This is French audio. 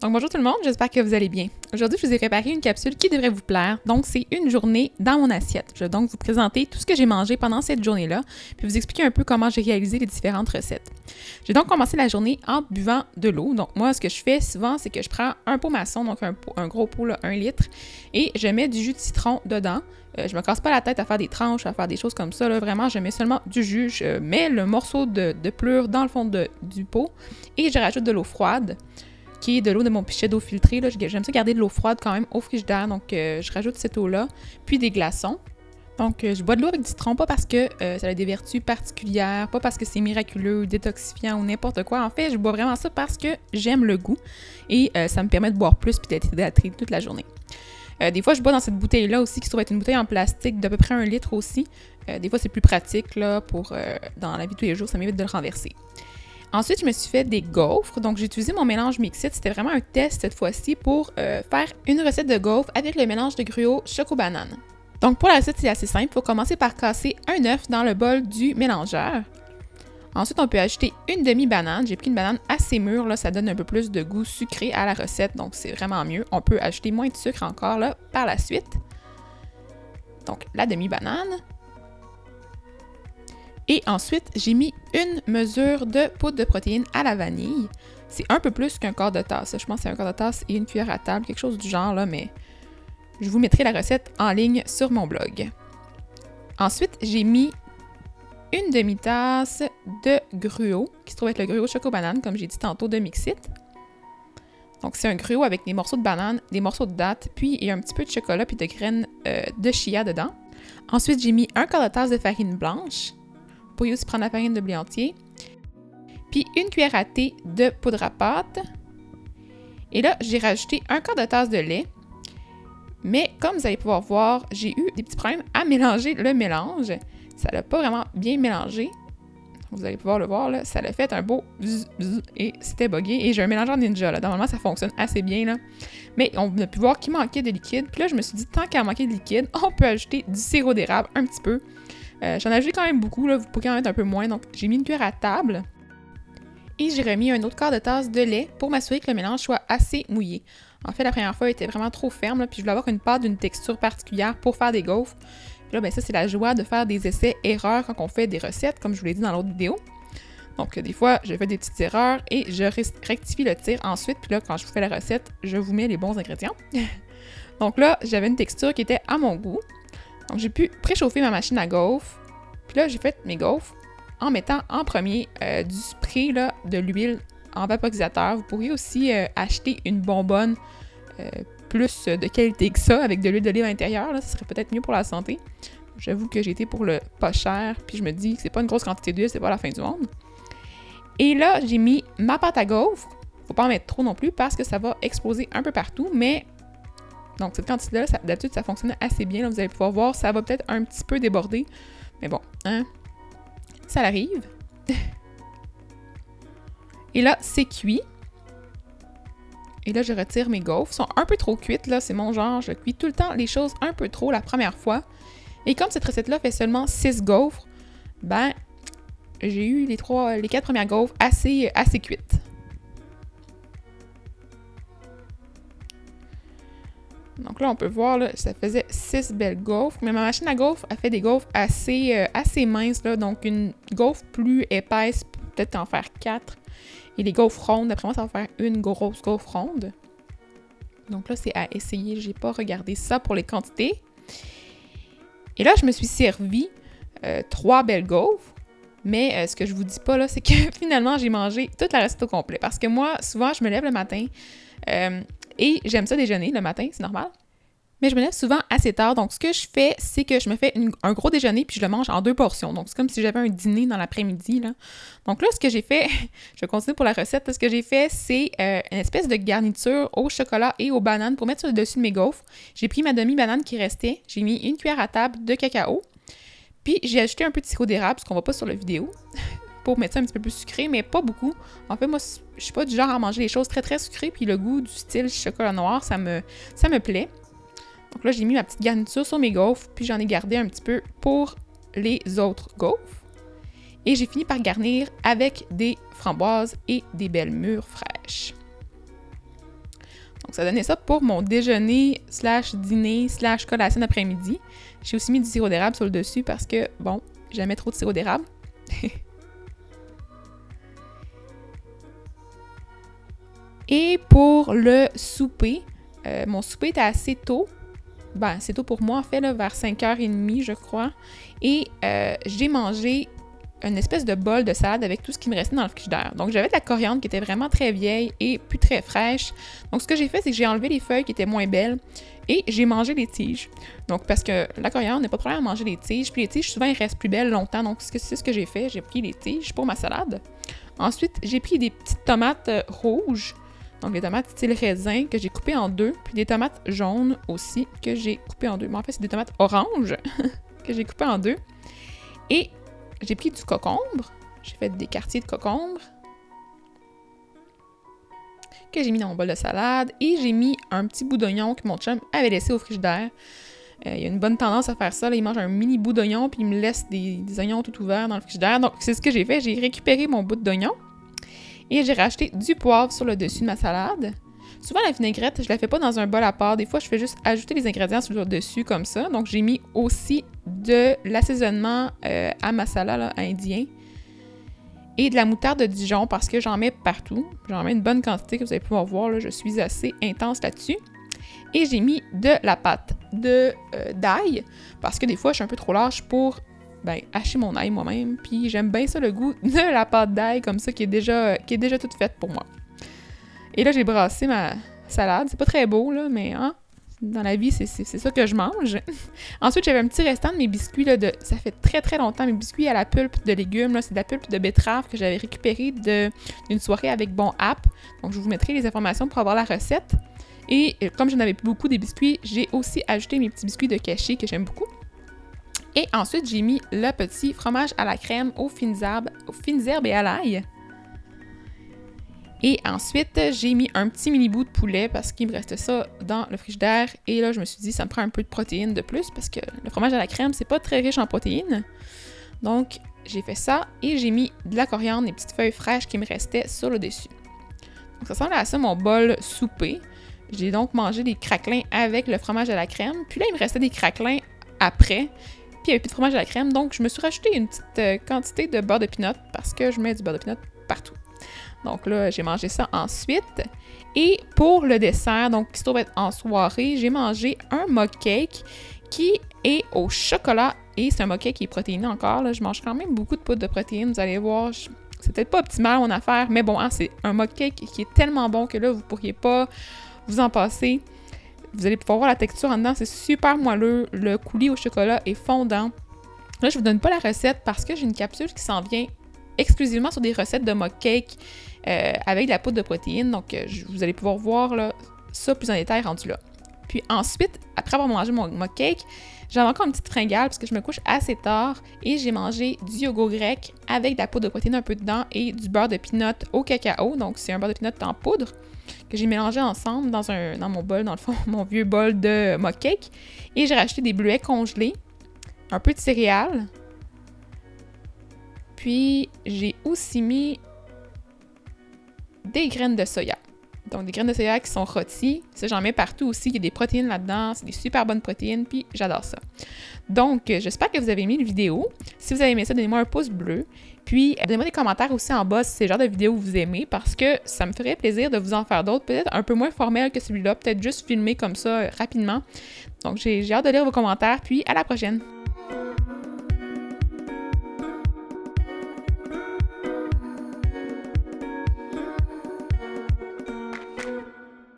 Donc bonjour tout le monde, j'espère que vous allez bien. Aujourd'hui, je vous ai préparé une capsule qui devrait vous plaire. Donc c'est une journée dans mon assiette. Je vais donc vous présenter tout ce que j'ai mangé pendant cette journée-là, puis vous expliquer un peu comment j'ai réalisé les différentes recettes. J'ai donc commencé la journée en buvant de l'eau. Donc moi, ce que je fais souvent, c'est que je prends un pot maçon, donc un gros pot, là, 1 litre, et je mets du jus de citron dedans. Je me casse pas la tête à faire des tranches, à faire des choses comme ça. Là. Vraiment, je mets seulement du jus. Je mets le morceau de pelure dans le fond du pot et je rajoute de l'eau froide, qui est de l'eau de mon pichet d'eau filtrée. Là. J'aime ça garder de l'eau froide quand même au frigidaire, donc je rajoute cette eau-là, puis des glaçons. Donc je bois de l'eau avec du citron, pas parce que ça a des vertus particulières, pas parce que c'est miraculeux, détoxifiant ou n'importe quoi. En fait, je bois vraiment ça parce que j'aime le goût et ça me permet de boire plus puis d'être hydratée toute la journée. Des fois, je bois dans cette bouteille-là aussi, qui se trouve être une bouteille en plastique d'à peu près 1 litre aussi. Des fois, c'est plus pratique là, pour dans la vie de tous les jours, ça m'évite de le renverser. Ensuite, je me suis fait des gaufres. Donc, j'ai utilisé mon mélange Mix-It. C'était vraiment un test cette fois-ci pour faire une recette de gaufres avec le mélange de gruau choco-banane. Donc, pour la recette, c'est assez simple. Il faut commencer par casser un œuf dans le bol du mélangeur. Ensuite, on peut ajouter une demi-banane. J'ai pris une banane assez mûre. Là, ça donne un peu plus de goût sucré à la recette. Donc, c'est vraiment mieux. On peut ajouter moins de sucre encore là par la suite. Donc, la demi-banane. Et ensuite, j'ai mis une mesure de poudre de protéines à la vanille. C'est un peu plus qu'un quart de tasse. Je pense que c'est un quart de tasse et une cuillère à table, quelque chose du genre, là, mais je vous mettrai la recette en ligne sur mon blog. Ensuite, j'ai mis une demi-tasse de gruau, qui se trouve être le gruau choco-banane, comme j'ai dit tantôt, de Mix-It. Donc, c'est un gruau avec des morceaux de banane, des morceaux de dattes, puis il y a un petit peu de chocolat puis de graines de chia dedans. Ensuite, j'ai mis un quart de tasse de farine blanche. Vous pourriez aussi prendre la farine de blé entier. Puis une cuillère à thé de poudre à pâte. Et là, j'ai rajouté un quart de tasse de lait. Mais comme vous allez pouvoir voir, j'ai eu des petits problèmes à mélanger le mélange. Ça l'a pas vraiment bien mélangé. Vous allez pouvoir le voir, là, ça l'a fait un beau bzz, bzz, et c'était buggé. Et j'ai un mélangeur Ninja, là. Normalement, ça fonctionne assez bien, là. Mais on a pu voir qu'il manquait de liquide. Puis là, je me suis dit, tant qu'à manquer de liquide, on peut ajouter du sirop d'érable un petit peu. J'en ai ajouté quand même beaucoup, là, vous pouvez en mettre un peu moins, donc j'ai mis une cuillère à table et j'ai remis un autre quart de tasse de lait pour m'assurer que le mélange soit assez mouillé. En fait, la première fois, il était vraiment trop ferme, là, puis je voulais avoir une pâte d'une texture particulière pour faire des gaufres. Puis là, ben ça, c'est la joie de faire des essais-erreurs quand on fait des recettes, comme je vous l'ai dit dans l'autre vidéo. Donc, des fois, je fais des petites erreurs et je rectifie le tir ensuite, puis là, quand je vous fais la recette, je vous mets les bons ingrédients. Donc là, j'avais une texture qui était à mon goût. Donc, j'ai pu préchauffer ma machine à gaufres. Puis là, j'ai fait mes gaufres en mettant en premier du spray là, de l'huile en vaporisateur. Vous pourriez aussi acheter une bonbonne plus de qualité que ça, avec de l'huile d'olive à l'intérieur. Là, ça serait peut-être mieux pour la santé. J'avoue que j'ai été pour le pas cher. Puis je me dis que c'est pas une grosse quantité d'huile, c'est pas la fin du monde. Et là, j'ai mis ma pâte à gaufres. Faut pas en mettre trop non plus parce que ça va exploser un peu partout, mais donc, cette quantité-là, d'habitude, ça fonctionne assez bien. Là, vous allez pouvoir voir, ça va peut-être un petit peu déborder. Mais bon, hein, ça arrive. Et là, c'est cuit. Et là, je retire mes gaufres. Elles sont un peu trop cuites, là. C'est mon genre. Je cuis tout le temps les choses un peu trop la première fois. Et comme cette recette-là fait seulement 6 gaufres, ben, j'ai eu les 4 premières gaufres assez cuites. Donc là, on peut voir, là, ça faisait 6 belles gaufres. Mais ma machine à gaufres a fait des gaufres assez minces. Là, donc, une gaufre plus épaisse, peut-être en faire 4. Et les gaufres rondes, d'après moi, ça va faire une grosse gaufre ronde. Donc là, c'est à essayer. J'ai pas regardé ça pour les quantités. Et là, je me suis servi 3 belles gaufres. Mais ce que je vous dis pas, là, c'est que finalement, j'ai mangé toute la recette au complet. Parce que moi, souvent, je me lève le matin... et j'aime ça déjeuner le matin, c'est normal. Mais je me lève souvent assez tard. Donc, ce que je fais, c'est que je me fais un gros déjeuner puis je le mange en 2 portions. Donc, c'est comme si j'avais un dîner dans l'après-midi, là. Donc là, ce que j'ai fait, je vais continuer pour la recette. Là, ce que j'ai fait, c'est une espèce de garniture au chocolat et aux bananes pour mettre sur le dessus de mes gaufres. J'ai pris ma demi-banane qui restait. J'ai mis une cuillère à table de cacao. Puis, j'ai ajouté un peu de sirop d'érable, ce qu'on voit pas sur la vidéo. Pour mettre ça un petit peu plus sucré, mais pas beaucoup. En fait, moi, je suis pas du genre à manger les choses très très sucrées, puis le goût du style chocolat noir, ça me plaît. Donc là, j'ai mis ma petite garniture sur mes gaufres, puis j'en ai gardé un petit peu pour les autres gaufres. Et j'ai fini par garnir avec des framboises et des belles mûres fraîches. Donc, ça donnait ça pour mon déjeuner / dîner / collation d'après-midi. J'ai aussi mis du sirop d'érable sur le dessus parce que, bon, j'aimais trop de sirop d'érable. Et pour le souper, mon souper était assez tôt. Ben, c'est tôt pour moi, en fait, là, vers 5h30, je crois. Et j'ai mangé une espèce de bol de salade avec tout ce qui me restait dans le frigidaire. Donc, j'avais de la coriandre qui était vraiment très vieille et plus très fraîche. Donc, ce que j'ai fait, c'est que j'ai enlevé les feuilles qui étaient moins belles et j'ai mangé les tiges. Donc, parce que la coriandre n'est pas de problème à manger les tiges. Puis les tiges, souvent, ils restent plus belles longtemps. Donc, c'est ce que j'ai fait. J'ai pris les tiges pour ma salade. Ensuite, j'ai pris des petites tomates rouges. Donc, des tomates style raisin que j'ai coupées en deux. Puis des tomates jaunes aussi que j'ai coupées en deux. Mais en fait, c'est des tomates oranges que j'ai coupées en deux. Et j'ai pris du concombre. J'ai fait des quartiers de concombre que j'ai mis dans mon bol de salade. Et j'ai mis un petit bout d'oignon que mon chum avait laissé au frigidaire. Il y a une bonne tendance à faire ça. Là, il mange un mini bout d'oignon puis il me laisse des oignons tout ouverts dans le frigidaire. Donc, c'est ce que j'ai fait. J'ai récupéré mon bout d'oignon et j'ai rajouté du poivre sur le dessus de ma salade. Souvent, la vinaigrette, je la fais pas dans un bol à part. Des fois, je fais juste ajouter les ingrédients sur le dessus comme ça. Donc, j'ai mis aussi de l'assaisonnement à masala là, indien et de la moutarde de Dijon parce que j'en mets partout. J'en mets une bonne quantité que vous allez pouvoir voir. Là, je suis assez intense là-dessus. Et j'ai mis de la pâte d'ail parce que des fois, je suis un peu trop lâche pour hacher mon ail moi-même. Puis j'aime bien ça, le goût de la pâte d'ail comme ça qui est déjà toute faite pour moi. Et là, j'ai brassé ma salade. C'est pas très beau, là, mais dans la vie, c'est ça que je mange. Ensuite, j'avais un petit restant de mes biscuits. Là, ça fait très, très longtemps. Mes biscuits à la pulpe de légumes. Là, c'est de la pulpe de betterave que j'avais récupérée d'une soirée avec Bon App. Donc, je vous mettrai les informations pour avoir la recette. Et comme je n'avais plus beaucoup des biscuits, j'ai aussi ajouté mes petits biscuits de cachet que j'aime beaucoup. Et ensuite, j'ai mis le petit fromage à la crème aux fines herbes et à l'ail. Et ensuite, j'ai mis un petit mini bout de poulet parce qu'il me restait ça dans le frigidaire. Et là, je me suis dit, ça me prend un peu de protéines de plus parce que le fromage à la crème, c'est pas très riche en protéines. Donc, j'ai fait ça et j'ai mis de la coriandre, des petites feuilles fraîches qui me restaient sur le dessus. Donc, ça ressemble à ça, mon bol souper. J'ai donc mangé des craquelins avec le fromage à la crème. Puis là, il me restait des craquelins après. Puis il n'y avait plus de fromage à la crème. Donc, je me suis rajouté une petite quantité de beurre de pinot parce que je mets du beurre de pinot partout. Donc là, j'ai mangé ça ensuite. Et pour le dessert, donc qui se trouve être en soirée, j'ai mangé un mug cake qui est au chocolat. Et c'est un mug cake qui est protéiné encore. Là. Je mange quand même beaucoup de poudre de protéines. Vous allez voir, c'est peut-être pas optimal mon affaire. Mais bon, c'est un mug cake qui est tellement bon que là, vous ne pourriez pas vous en passer. Vous allez pouvoir voir la texture en dedans. C'est super moelleux. Le coulis au chocolat est fondant. Là, je ne vous donne pas la recette parce que j'ai une capsule qui s'en vient exclusivement sur des recettes de mug cake avec de la poudre de protéines. Donc, vous allez pouvoir voir là, ça plus en détail rendu là. Puis ensuite, après avoir mangé mon mug cake, j'avais encore une petite fringale parce que je me couche assez tard et j'ai mangé du yogourt grec avec de la poudre de protéines un peu dedans et du beurre de pinot au cacao. Donc, c'est un beurre de pinot en poudre que j'ai mélangé ensemble dans mon bol, dans le fond, mon vieux bol de mug cake. Et j'ai rajouté des bleuets congelés, un peu de céréales. Puis, j'ai aussi mis des graines de soya. Donc, des graines de soya qui sont rôties. Ça, j'en mets partout aussi. Il y a des protéines là-dedans. C'est des super bonnes protéines. Puis, j'adore ça. Donc, j'espère que vous avez aimé la vidéo. Si vous avez aimé ça, donnez-moi un pouce bleu. Puis, donnez-moi des commentaires aussi en bas si c'est le genre de vidéo que vous aimez. Parce que ça me ferait plaisir de vous en faire d'autres. Peut-être un peu moins formels que celui-là. Peut-être juste filmé comme ça rapidement. Donc, j'ai hâte de lire vos commentaires. Puis, à la prochaine!